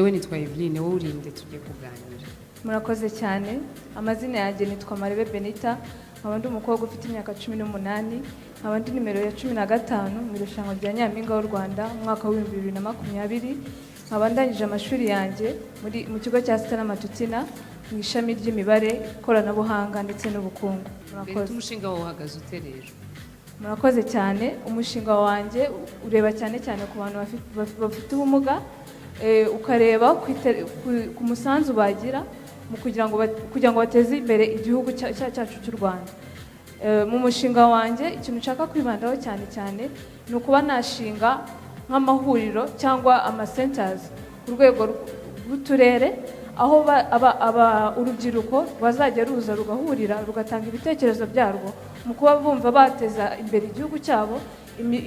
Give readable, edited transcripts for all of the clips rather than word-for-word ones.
Jewe nitwa Eveline, wowe urinde tujye kuganira. Murakoze cyane. Amazina yanjye nitwa Marebe Benitha, nkaba ndi umukobwa ufite imyaka 18, nkaba ndi nimero ya 15 mu irushanwa rya Nyampinga w'u Rwanda mu mwaka wa 2020. Nkaba ndangije amashuri yanjye mu kigo cya Stella Matutina mu ishami ry'imibare, ikoranabuhanga ndetse n'ubukungu. Murakoze. Umushinga wawe uhagaze ute rero? Murakoze cyane. Umushinga wanjye ureba cyane cyane ku bantu bafite ubumuga, ukareba ku musanzu bagira mu kugira ngo bateze imbere igihugu cyacu cy'u Rwanda. Mu mushinga wanjye ikintu nshaka kwibandaho cyane cyane ni ukuba nashinga nk'amahuriro cyangwa ama-centers ku rwego rw'uturere, aho urubyiruko bazajya ruza rugahurira rugatanga ibitekerezo byarwo mu kuba bumva bateza imbere igihugu cyabo,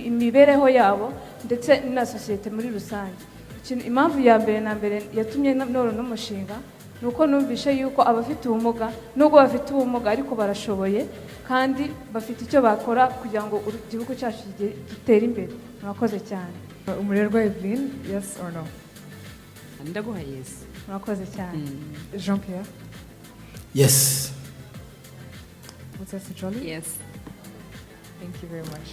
imibereho yabo ndetse na sosiyete muri rusange. Impamvu ya mbere na mbere yatumye noro n'umushinga ni uko numvishe yuko abafite ubumuga nubwo bafite ubumuga ariko barashoboye kandi bafite icyo bakora kugira ngo igihugu cyacu gitere imbere. Murakoze cyane. Umurerwa Eveline, yes or no? Ndaguha yes. Murakoze cyane. Jean-Pierre? Yes. Contestant Jolie? Yes. Thank you very much.